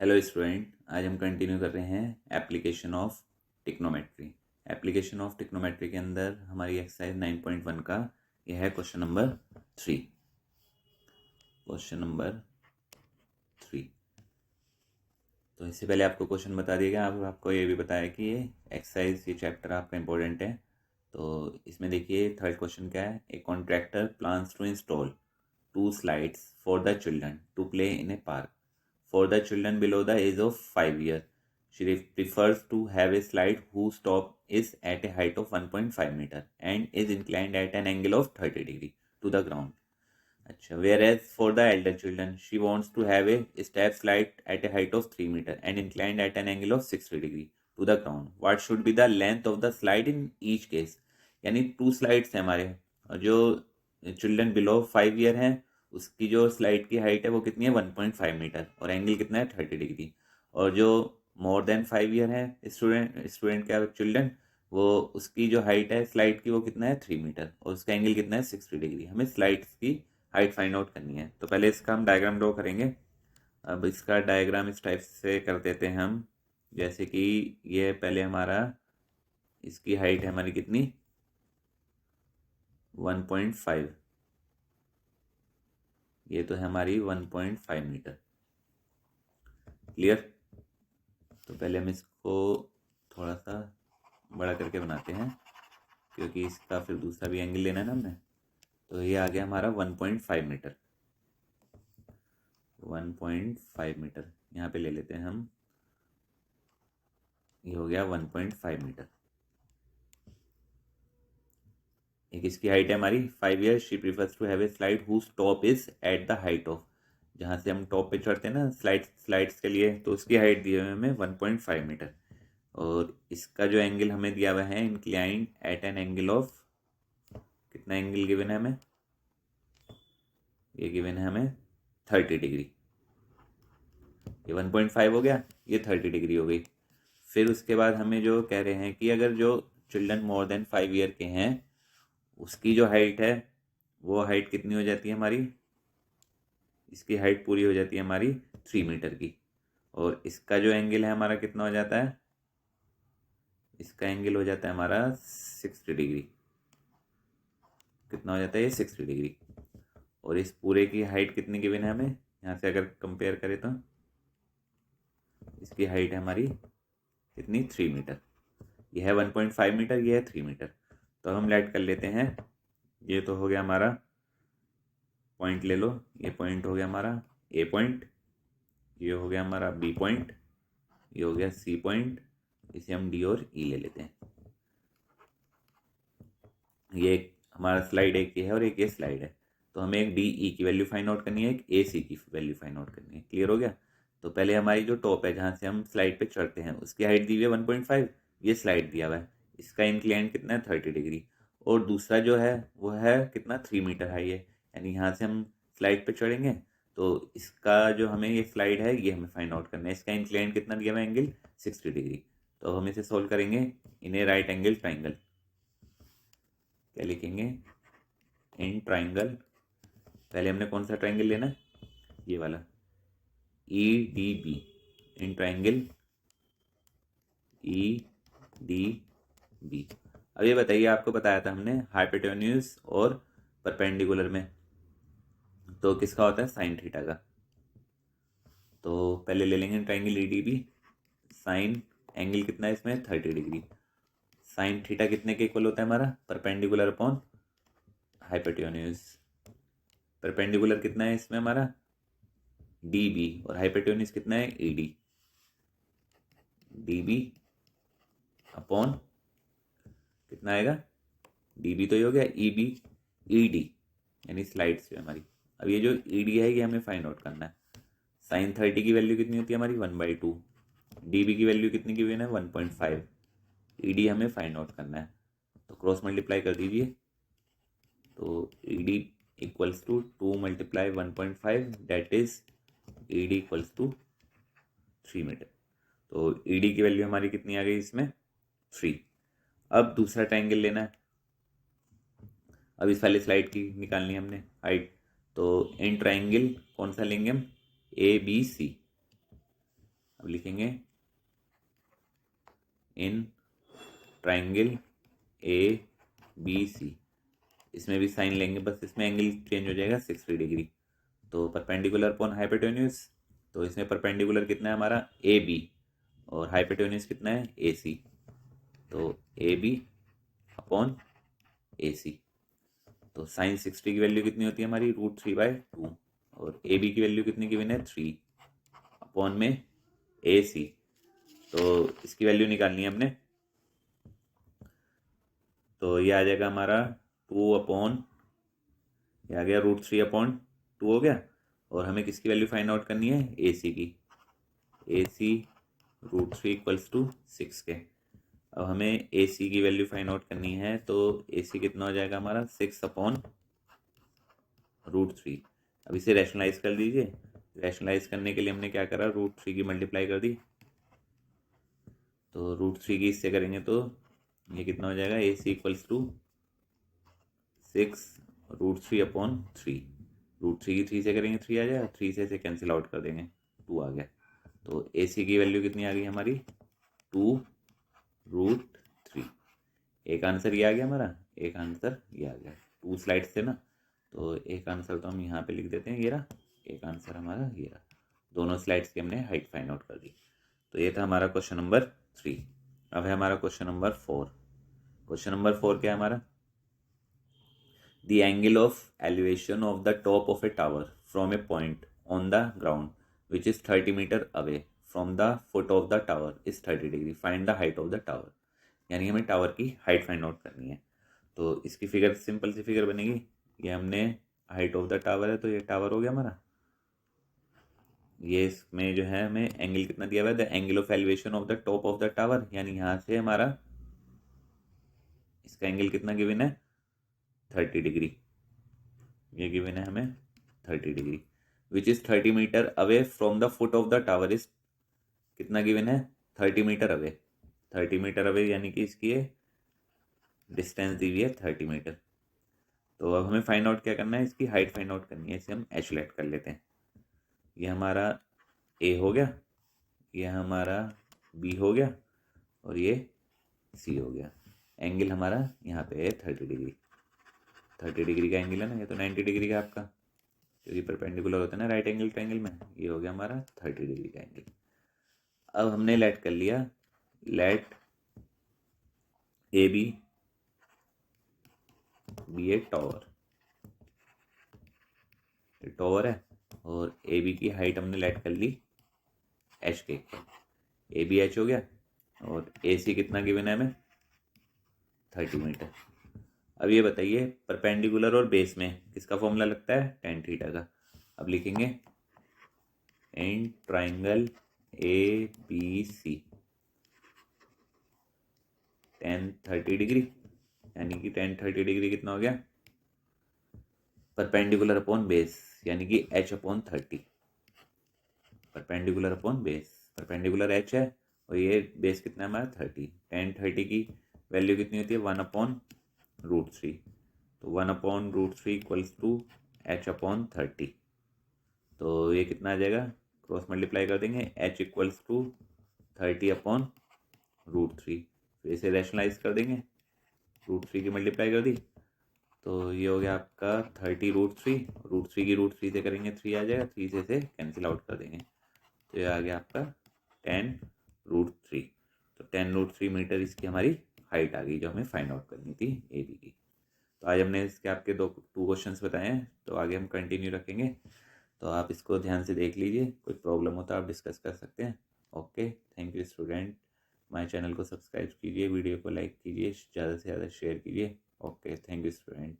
Hello student, आज हम continue कर रहे हैं एप्लीकेशन ऑफ टिक्नोमेट्री। एप्लीकेशन ऑफ टिक्नोमेट्री के अंदर हमारी एक्सरसाइज 9.1 का यह है क्वेश्चन नंबर 3। Question number 3। तो इससे पहले आपको क्वेश्चन बता दिया गया, अब आपको ये भी बताया कि ये एक्सरसाइज, ये चैप्टर आपका इंपॉर्टेंट है। तो इसमें देखिए थर्ड क्वेश्चन क्या है। A contractor plans to install 2 slides for the children to play in a park. For the children below the age of 5 years, she prefers to have a slide whose top is at a height of 1.5 meter and is inclined at an angle of 30 degree to the ground. अच्छा, whereas for the elder children, she wants to have a step slide at a height of 3 meter and inclined at an angle of 60 degree to the ground. What should be the length of the slide in each case? यानी 2 slides हैं हमारे, और जो children below 5 year हैं उसकी जो slide की height है वो कितनी है 1.5 मीटर और एंगल कितना है 30 डिग्री। और जो मोर देन 5 ईयर है स्टूडेंट का चिल्ड्रन, वो उसकी जो हाइट है स्लाइड की वो कितना है 3 मीटर और उसका एंगल कितना है 60 डिग्री। हमें स्लाइड्स की हाइट फाइंड आउट करनी है। तो पहले इसका हम डायग्राम ड्रॉ करेंगे। अब इसका डायग्राम इस टाइप से कर देते हैं हम, जैसे कि ये पहले हमारा, इसकी हाइट है हमारी कितनी 1.5, ये तो है हमारी 1.5 मीटर। क्लियर। तो पहले हम इसको थोड़ा सा बड़ा करके बनाते हैं, क्योंकि इसका फिर दूसरा भी एंगल लेना है ना हमने। तो ये आ गया हमारा 1.5 मीटर। 1.5 मीटर यहाँ पे ले लेते हैं हम, ये हो गया 1.5 मीटर। एक इसकी हाइट है हमारी 5 year. She prefers to have a slide whose top is at the height of, जहाँ से हम टॉप पे चढ़ते हैं ना स्लाइड्स के लिए, तो उसकी हाइट दी हुई है हमें 1.5 मीटर। और इसका जो एंगल हमें दिया हुआ है inclined at an angle of, कितना एंगल गिवन है हमें, ये गिवन है हमें 30 डिग्री। ये 1.5 हो गया, ये 30 डिग्री हो गई। फिर उसके बाद हमें जो कह रहे हैं कि अगर जो चिल्ड्रन मोर देन 5 ईयर के हैं उसकी जो हाइट है वो हाइट कितनी हो जाती है हमारी, इसकी हाइट पूरी हो जाती है हमारी 3 मीटर की। और इसका जो एंगल है हमारा कितना हो जाता है, इसका एंगल हो जाता है हमारा 60 डिग्री। कितना हो जाता है ये 60 डिग्री। और इस पूरे की हाइट कितनी गिवन है हमें, यहाँ से अगर कंपेयर करें तो इसकी हाइट है हमारी कितनी 3 मीटर। यह है 1.5 मीटर, यह है 3 मीटर। तो हम ऐड कर लेते हैं। ये तो हो गया हमारा पॉइंट, ले लो, ये पॉइंट हो गया हमारा ए पॉइंट, ये हो गया हमारा बी पॉइंट, ये हो गया सी पॉइंट। इसे हम डी और ई ले लेते हैं। ये हमारा स्लाइड एक ये है और एक ये स्लाइड है। तो हमें एक डी ई की वैल्यू फाइंड आउट करनी है, एक ए सी की वैल्यू फाइंड आउट करनी है। क्लियर हो गया। तो पहले हमारी जो टॉप है जहाँ से हम स्लाइड पे चढ़ते हैं उसकी हाइट दी हुई है 1.5, ये स्लाइड दिया हुआ है, इसका इंक्लाइन कितना है 30 डिग्री। और दूसरा जो है वो है कितना 3 मीटर हाई है, यानी यहाँ से हम स्लाइड पे चढ़ेंगे तो इसका जो हमें ये स्लाइड है ये हमें फाइंड आउट करना है। इसका इंक्लाइन कितना दिया हुआ है एंगल 60 डिग्री। तो हम इसे सोल्व करेंगे इन ए राइट एंगल ट्राइंगल। क्या लिखेंगे, इन ट्राइंगल। पहले हमने कौन सा ट्राइंगल लेना है, ये वाला E D B, in triangle E D B. अब ये बताइए, आपको बताया था हमने हाइपोटेन्यूज और परपेंडिकुलर में तो किसका होता है साइन थीटा का। तो पहले ले लेंगे triangle E D B. Sine angle कितना है इसमें 30 डिग्री। साइन थीटा कितने के इक्वल होता है हमारा, परपेंडिकुलर अपॉन हाइपोटेन्यूज। परपेंडिकुलर कितना है इसमें हमारा डी बी और हाइपोटेन्यूज कितना है E D. D B upon कितना आएगा, डी बी तो ये हो गया, ई बी ई डी यानी स्लाइड्स जो हमारी। अब ये जो ई डी है ये हमें फाइंड आउट करना है। साइन 30 की वैल्यू कितनी होती है हमारी 1/2। डी बी की वैल्यू कितनी की हुई है 1.5। ई डी हमें फाइंड आउट करना है, तो क्रॉस मल्टीप्लाई कर दीजिए। तो E D equals to 2 multiply 1.5, that is E D equals to 3 metre. तो ई डी की वैल्यू हमारी कितनी आ गई इसमें 3। अब दूसरा ट्राइंगल लेना है। अब इस वाले स्लाइड की निकालनी है हमने हाइट। तो इन ट्राइंगल कौन सा लेंगे हम, ए बी सी। अब लिखेंगे इन ट्राइंगल ABC, इसमें भी साइन लेंगे, बस इसमें एंगल चेंज हो जाएगा 60 डिग्री। तो परपेंडिकुलर अपॉन हाइपोटेन्यूज, तो इसमें परपेंडिकुलर कितना है हमारा AB और हाइपोटेन्यूज कितना है AC, तो AB अपॉन AC। तो साइन 60 की वैल्यू कितनी होती है हमारी √3/2 और AB की वैल्यू कितनी गिवन है 3 अपॉन में AC। तो इसकी वैल्यू निकालनी है हमने, तो ये आ जाएगा हमारा 2 अपॉन, ये आ गया √3/2 हो गया। और हमें किसकी वैल्यू फाइंड आउट करनी है AC की, AC √3 = 6 के। अब हमें AC की वैल्यू फाइंड आउट करनी है, तो AC कितना हो जाएगा हमारा 6 अपॉन √3। अब इसे रैशनलाइज कर दीजिए, रैशनलाइज करने के लिए हमने क्या करा √3 की मल्टीप्लाई कर दी, तो √3 की इससे करेंगे तो ये कितना हो जाएगा AC = 6 √3/3। √3 की 3 से करेंगे 3 आ जाएगा, 3 से कैंसिल आउट कर देंगे 2 आ गया। तो AC की वैल्यू कितनी आ गई हमारी 2√3। एक आंसर ये आ गया हमारा, एक आंसर ये आ गया। 2 स्लाइड्स थे ना, तो एक आंसर तो हम यहाँ पे लिख देते हैं, ये रहा एक आंसर हमारा, ये रहा। दोनों स्लाइड्स की हमने हाइट फाइंड आउट कर दी। तो ये था हमारा क्वेश्चन नंबर 3। अब है हमारा क्वेश्चन नंबर 4। क्वेश्चन नंबर 4 क्या है हमारा, The angle of elevation of the top of a tower from a point on the ground which is 30 meter away from the foot of the tower is 30 degree. Find the height of the tower. यानी हमें tower की height find out करनी है। तो इसकी figure simple सी figure बनेगी, ये हमने हाइट ऑफ द टावर है, तो ये टावर हो गया हमारा। ये इसमें जो है हमें एंगल कितना दिया हुआ है, the angle of elevation of the top of the tower, यानी यहाँ से हमारा इसका एंगल कितना गिवन है 30 डिग्री, ये गिवन है हमें 30 degree. Which is 30 metre away from the foot of the tower is कितना गिवन है 30 मीटर अवे। 30 मीटर अवे यानी कि इसकी डिस्टेंस दी हुई है 30 मीटर। तो अब हमें फाइंड आउट क्या करना है, इसकी हाइट फाइंड आउट करनी है। इसे हम h लेट कर लेते हैं, ये हमारा A हो गया, ये हमारा B हो गया और ये C हो गया। एंगल हमारा यहाँ पे है 30 डिग्री। 30 डिग्री का एंगल है ना, ये तो 90 डिग्री का आपका, क्योंकि परपेंडिकुलर होता है ना राइट एंगल ट्रायंगल में। ये हो गया हमारा 30 डिग्री का एंगल। अब हमने लेट कर लिया, let AB B A tower, tower है और AB की हाइट हमने लेट कर ली h के, AB h हो गया और AC कितना गिवन है हमें 30 मीटर। अब ये बताइए परपेंडिकुलर और बेस में किसका फॉर्मूला लगता है tan थीटा का। अब लिखेंगे in triangle ABC tan 30 degree, यानी कि tan 30 डिग्री कितना हो गया परपेंडिकुलर अपॉन बेस, यानी कि h/30। Perpendicular upon base, perpendicular h है और ये बेस कितना है हमारा 30। tan 30 की वैल्यू कितनी होती है 1/√3, तो 1/√3 = h/30। तो ये कितना आ जाएगा, क्रॉस मल्टीप्लाई कर देंगे, h = 30/√3। फिर इसे रैशनलाइज कर देंगे, √3 की मल्टीप्लाई कर दी, तो ये हो गया आपका 30√3, √3 की √3 से करेंगे 3 आ जाएगा, 3 से कैंसिल आउट कर देंगे, तो ये आ गया आपका 10√3। तो 10√3 मीटर इसकी हमारी हाइट आ गई, जो हमें फाइंड आउट करनी थी AB की। तो आज हमने इसके आपके 2 क्वेश्चंस बताए हैं, तो आगे हम कंटिन्यू रखेंगे। तो आप इसको ध्यान से देख लीजिए, कोई प्रॉब्लम हो तो आप डिस्कस कर सकते हैं। Okay, thank you student. हमारे चैनल को सब्सक्राइब कीजिए, वीडियो को लाइक कीजिए, ज़्यादा से ज़्यादा शेयर कीजिए। Okay, thank you student.